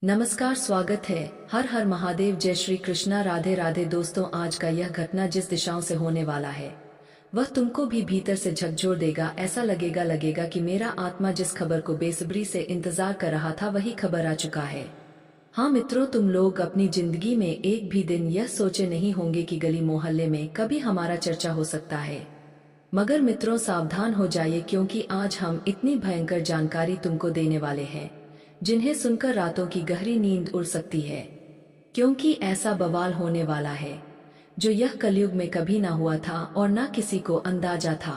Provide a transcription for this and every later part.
नमस्कार, स्वागत है। हर हर महादेव, जय श्री कृष्णा, राधे राधे। दोस्तों, आज का यह घटना जिस दिशाओं से होने वाला है वह तुमको भी भीतर से झकझोर देगा। ऐसा लगेगा कि मेरा आत्मा जिस खबर को बेसब्री से इंतजार कर रहा था वही खबर आ चुका है। हाँ मित्रों, तुम लोग अपनी जिंदगी में एक भी दिन यह सोचे नहीं होंगे कि गली मोहल्ले में कभी हमारा चर्चा हो सकता है। मगर मित्रों, सावधान हो जाइए, क्योंकि आज हम इतनी भयंकर जानकारी तुमको देने वाले हैं जिन्हें सुनकर रातों की गहरी नींद उड़ सकती है। क्योंकि ऐसा बवाल होने वाला है जो यह कलयुग में कभी ना हुआ था और ना किसी को अंदाजा था।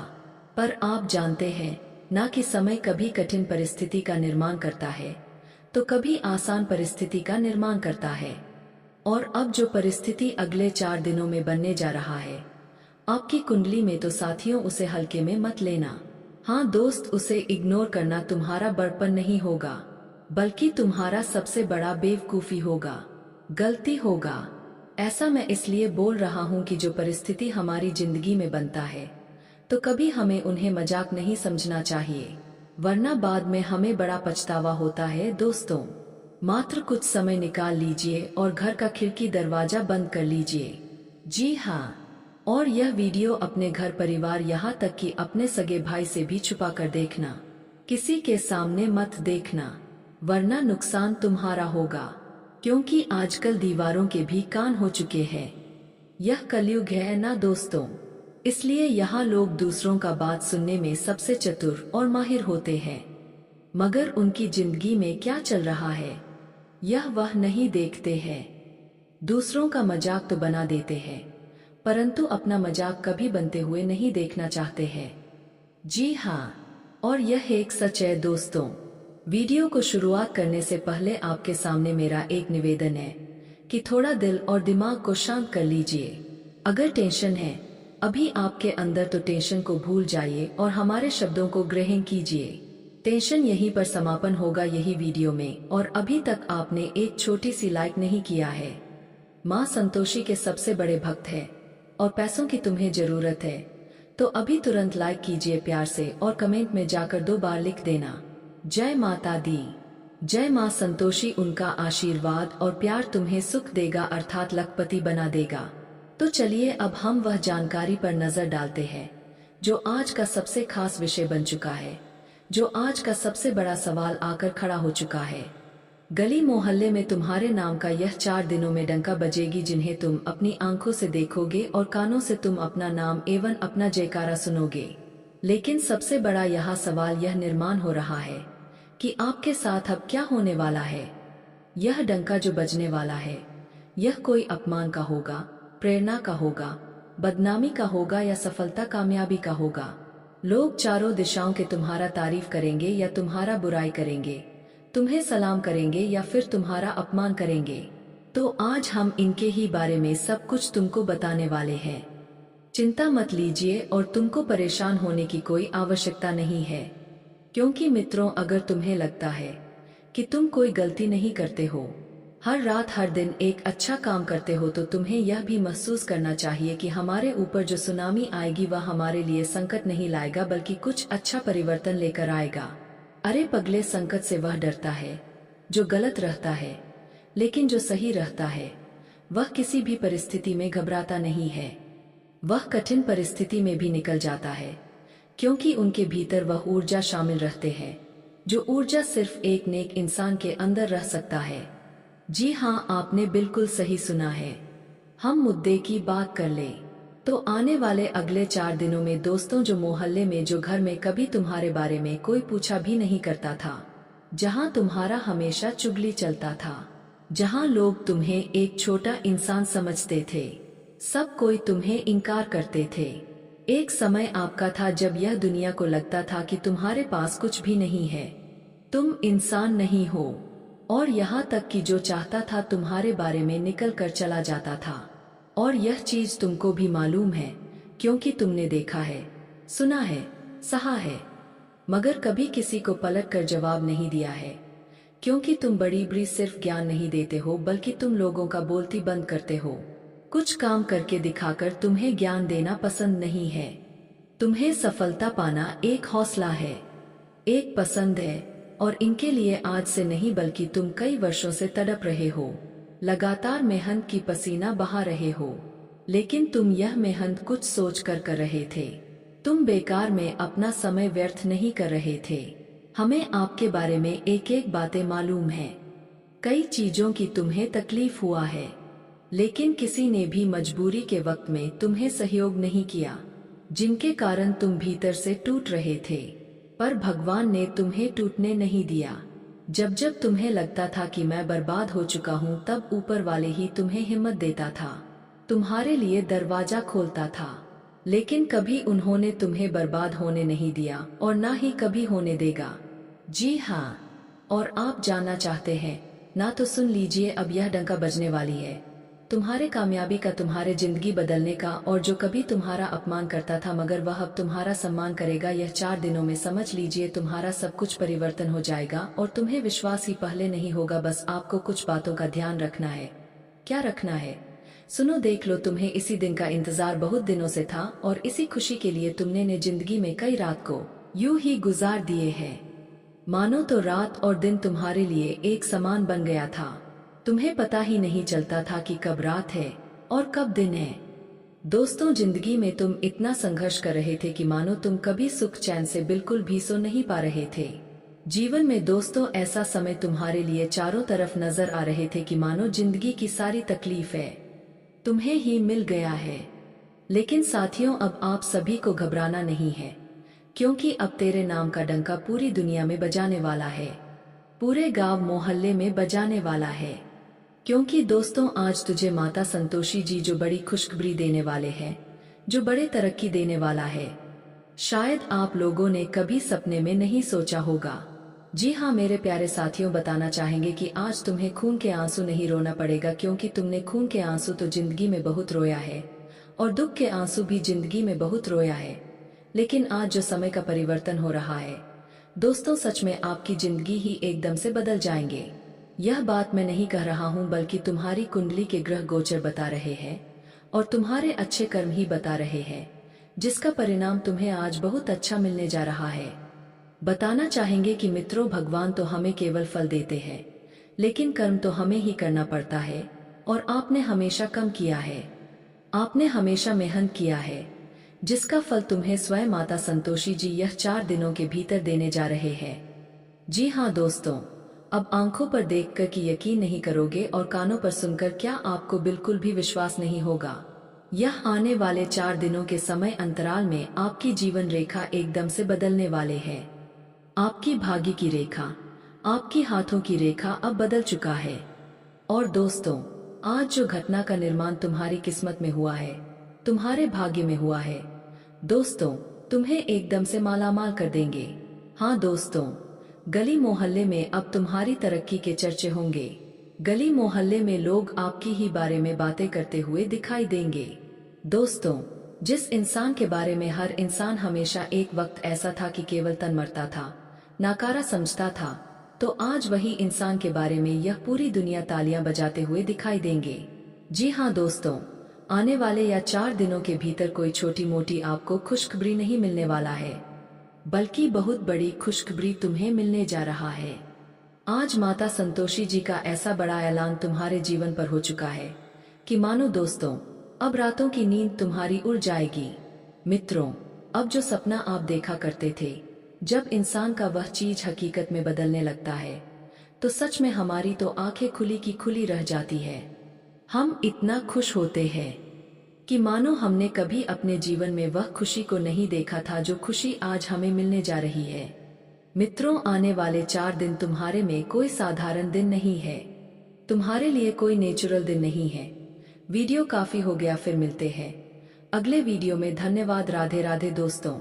पर आप जानते हैं ना कि समय कभी कठिन परिस्थिति का निर्माण करता है तो कभी आसान परिस्थिति का निर्माण करता है। और अब जो परिस्थिति अगले 4 दिनों में बनने जा रहा है आपकी कुंडली में, तो साथियों उसे हल्के में मत लेना। हाँ दोस्त, उसे इग्नोर करना तुम्हारा बड़पन नहीं होगा बल्कि तुम्हारा सबसे बड़ा बेवकूफी होगा, गलती होगा। ऐसा मैं इसलिए बोल रहा हूँ कि जो परिस्थिति हमारी जिंदगी में बनता है तो कभी हमें उन्हें मजाक नहीं समझना चाहिए, वरना बाद में हमें बड़ा पछतावा होता है। दोस्तों, मात्र कुछ समय निकाल लीजिए और घर का खिड़की दरवाजा बंद कर लीजिए। जी हाँ, और यह वीडियो अपने घर परिवार, यहाँ तक कि अपने सगे भाई से भी छुपा कर देखना, किसी के सामने मत देखना, वरना नुकसान तुम्हारा होगा। क्योंकि आजकल दीवारों के भी कान हो चुके हैं। यह कलयुग है ना दोस्तों, इसलिए यहाँ लोग दूसरों का बात सुनने में सबसे चतुर और माहिर होते हैं, मगर उनकी जिंदगी में क्या चल रहा है यह वह नहीं देखते हैं। दूसरों का मजाक तो बना देते हैं, परंतु अपना मजाक कभी बनते हुए नहीं देखना चाहते हैं। जी हाँ, और यह एक सच है दोस्तों। वीडियो को शुरुआत करने से पहले आपके सामने मेरा एक निवेदन है कि थोड़ा दिल और दिमाग को शांत कर लीजिए। अगर टेंशन है अभी आपके अंदर तो टेंशन को भूल जाइए और हमारे शब्दों को ग्रहण कीजिए। टेंशन यहीं पर समापन होगा, यही वीडियो में। और अभी तक आपने एक छोटी सी लाइक नहीं किया है। माँ संतोषी के सबसे बड़े भक्त है और पैसों की तुम्हें जरूरत है तो अभी तुरंत लाइक कीजिए प्यार से, और कमेंट में जाकर 2 बार लिख देना, जय माता दी। जय माँ संतोषी, उनका आशीर्वाद और प्यार तुम्हें सुख देगा, अर्थात लखपति बना देगा। तो चलिए अब हम वह जानकारी पर नजर डालते हैं जो आज का सबसे खास विषय बन चुका है, जो आज का सबसे बड़ा सवाल आकर खड़ा हो चुका है। गली मोहल्ले में तुम्हारे नाम का यह 4 दिनों में डंका बजेगी, जिन्हें तुम अपनी आंखों से देखोगे और कानों से तुम अपना नाम एवं अपना जयकारा सुनोगे। लेकिन सबसे बड़ा यहाँ सवाल यह निर्माण हो रहा है कि आपके साथ अब क्या होने वाला है। यह डंका जो बजने वाला है यह कोई अपमान का होगा, प्रेरणा का होगा, बदनामी का होगा या सफलता कामयाबी का होगा। लोग चारों दिशाओं के तुम्हारा तारीफ करेंगे या तुम्हारा बुराई करेंगे, तुम्हें सलाम करेंगे या फिर तुम्हारा अपमान करेंगे। तो आज हम इनके ही बारे में सब कुछ तुमको बताने वाले हैं। चिंता मत लीजिए और तुमको परेशान होने की कोई आवश्यकता नहीं है। क्योंकि मित्रों, अगर तुम्हें लगता है कि तुम कोई गलती नहीं करते हो, हर रात हर दिन एक अच्छा काम करते हो, तो तुम्हें यह भी महसूस करना चाहिए कि हमारे ऊपर जो सुनामी आएगी वह हमारे लिए संकट नहीं लाएगा बल्कि कुछ अच्छा परिवर्तन लेकर आएगा। अरे पगले, संकट से वह डरता है जो गलत रहता है, लेकिन जो सही रहता है वह किसी भी परिस्थिति में घबराता नहीं है। वह कठिन परिस्थिति में भी निकल जाता है, क्योंकि उनके भीतर वह ऊर्जा शामिल रहते हैं जो ऊर्जा सिर्फ एक नेक इंसान के अंदर रह सकता है। जी हाँ, आपने बिल्कुल सही सुना है। हम मुद्दे की बात कर लें तो आने वाले अगले 4 दिनों में दोस्तों, जो मोहल्ले में, जो घर में कभी तुम्हारे बारे में कोई पूछा भी नहीं करता था, जहां तुम्हारा हमेशा चुगली चलता था, जहां लोग तुम्हें एक छोटा इंसान समझते थे, सब कोई तुम्हें इनकार करते थे। एक समय आपका था जब यह दुनिया को लगता था कि तुम्हारे पास कुछ भी नहीं है, तुम इंसान नहीं हो, और यहाँ तक कि जो चाहता था तुम्हारे बारे में निकल कर चला जाता था। और यह चीज तुमको भी मालूम है, क्योंकि तुमने देखा है, सुना है, सहा है, मगर कभी किसी को पलट कर जवाब नहीं दिया है। क्योंकि तुम बड़ी बड़ी सिर्फ ज्ञान नहीं देते हो बल्कि तुम लोगों का बोलती बंद करते हो। कुछ काम करके दिखाकर तुम्हें ज्ञान देना पसंद नहीं है। तुम्हें सफलता पाना एक हौसला है, एक पसंद है, और इनके लिए आज से नहीं बल्कि तुम कई वर्षों से तड़प रहे हो, लगातार मेहनत की पसीना बहा रहे हो, लेकिन तुम यह मेहनत कुछ सोच कर रहे थे। तुम बेकार में अपना समय व्यर्थ नहीं कर रहे थे। हमें आपके बारे में एक एक बातें मालूम है। कई चीजों की तुम्हें तकलीफ हुआ है, लेकिन किसी ने भी मजबूरी के वक्त में तुम्हें सहयोग नहीं किया, जिनके कारण तुम भीतर से टूट रहे थे। पर भगवान ने तुम्हें टूटने नहीं दिया। जब जब तुम्हें लगता था कि मैं बर्बाद हो चुका हूँ, तब ऊपर वाले ही तुम्हें हिम्मत देता था, तुम्हारे लिए दरवाजा खोलता था। लेकिन कभी उन्होंने तुम्हें बर्बाद होने नहीं दिया और ना ही कभी होने देगा। जी हाँ, और आप जानना चाहते हैं ना, तो सुन लीजिए, अब यह डंका बजने वाली है, तुम्हारे कामयाबी का, तुम्हारे जिंदगी बदलने का। और जो कभी तुम्हारा अपमान करता था मगर वह अब तुम्हारा सम्मान करेगा। यह 4 दिनों में समझ लीजिए तुम्हारा सब कुछ परिवर्तन हो जाएगा और तुम्हें विश्वास ही पहले नहीं होगा। बस आपको कुछ बातों का ध्यान रखना है। क्या रखना है? सुनो, देख लो, तुम्हें इसी दिन का इंतजार बहुत दिनों से था और इसी खुशी के लिए तुमने ने जिंदगी में कई रात को यूं ही गुजार दिए हैं। मानो तो रात और दिन तुम्हारे लिए एक समान बन गया था। तुम्हें पता ही नहीं चलता था कि कब रात है और कब दिन है। दोस्तों, जिंदगी में तुम इतना संघर्ष कर रहे थे कि मानो तुम कभी सुख चैन से बिल्कुल भी सो नहीं पा रहे थे। जीवन में दोस्तों ऐसा समय तुम्हारे लिए चारों तरफ नजर आ रहे थे कि मानो जिंदगी की सारी तकलीफ है तुम्हें ही मिल गया है। लेकिन साथियों, अब आप सभी को घबराना नहीं है, क्योंकि अब तेरे नाम का डंका पूरी दुनिया में बजाने वाला है, पूरे गांव मोहल्ले में बजाने वाला है। क्योंकि दोस्तों, आज तुझे माता संतोषी जी जो बड़ी खुशखबरी देने वाले हैं, जो बड़े तरक्की देने वाला है, शायद आप लोगों ने कभी सपने में नहीं सोचा होगा। जी हाँ मेरे प्यारे साथियों, बताना चाहेंगे कि आज तुम्हें खून के आंसू नहीं रोना पड़ेगा, क्योंकि तुमने खून के आंसू तो जिंदगी में बहुत रोया है और दुख के आंसू भी जिंदगी में बहुत रोया है। लेकिन आज जो समय का परिवर्तन हो रहा है दोस्तों, सच में आपकी जिंदगी ही एकदम से बदल जाएंगे। यह बात मैं नहीं कह रहा हूँ, बल्कि तुम्हारी कुंडली के ग्रह गोचर बता रहे हैं और तुम्हारे अच्छे कर्म ही बता रहे हैं, जिसका परिणाम तुम्हें आज बहुत अच्छा मिलने जा रहा है। बताना चाहेंगे कि मित्रों, भगवान तो हमें केवल फल देते हैं, लेकिन कर्म तो हमें ही करना पड़ता है। और आपने हमेशा कम किया है, आपने हमेशा मेहनत किया है, जिसका फल तुम्हें स्वयं माता संतोषी जी यह 4 दिनों के भीतर देने जा रहे हैं। जी हाँ दोस्तों, अब आंखों पर देखकर कि यकीन नहीं करोगे और कानों पर सुनकर क्या आपको बिल्कुल भी विश्वास नहीं होगा। यह आने वाले 4 दिनों के समय अंतराल में आपकी जीवन रेखा एकदम से बदलने वाले हैं। आपकी भाग्य की रेखा, आपकी हाथों की रेखा अब बदल चुका है। और दोस्तों, आज जो घटना का निर्माण तुम्हारी किस्मत में हुआ है, तुम्हारे भाग्य में हुआ है, दोस्तों तुम्हें एकदम से मालामाल कर देंगे। हाँ दोस्तों, गली मोहल्ले में अब तुम्हारी तरक्की के चर्चे होंगे। गली मोहल्ले में लोग आपकी ही बारे में बातें करते हुए दिखाई देंगे। दोस्तों, जिस इंसान के बारे में हर इंसान हमेशा एक वक्त ऐसा था कि केवल तन मरता था, नाकारा समझता था, तो आज वही इंसान के बारे में यह पूरी दुनिया तालियां बजाते हुए दिखाई देंगे। जी हाँ दोस्तों, आने वाले या 4 दिनों के भीतर कोई छोटी मोटी आपको खुशखबरी नहीं मिलने वाला है, बल्कि बहुत बड़ी खुशखबरी तुम्हें मिलने जा रहा है। आज माता संतोषी जी का ऐसा बड़ा ऐलान तुम्हारे जीवन पर हो चुका है कि मानो दोस्तों, अब रातों की नींद तुम्हारी उड़ जाएगी। मित्रों, अब जो सपना आप देखा करते थे, जब इंसान का वह चीज हकीकत में बदलने लगता है, तो सच में हमारी तो आंखें खुली की खुली रह जाती है। हम इतना खुश होते हैं कि मानो हमने कभी अपने जीवन में वह खुशी को नहीं देखा था जो खुशी आज हमें मिलने जा रही है। मित्रों, आने वाले 4 दिन तुम्हारे में कोई साधारण दिन नहीं है, तुम्हारे लिए कोई नेचुरल दिन नहीं है। वीडियो काफी हो गया, फिर मिलते हैं अगले वीडियो में। धन्यवाद। राधे राधे दोस्तों।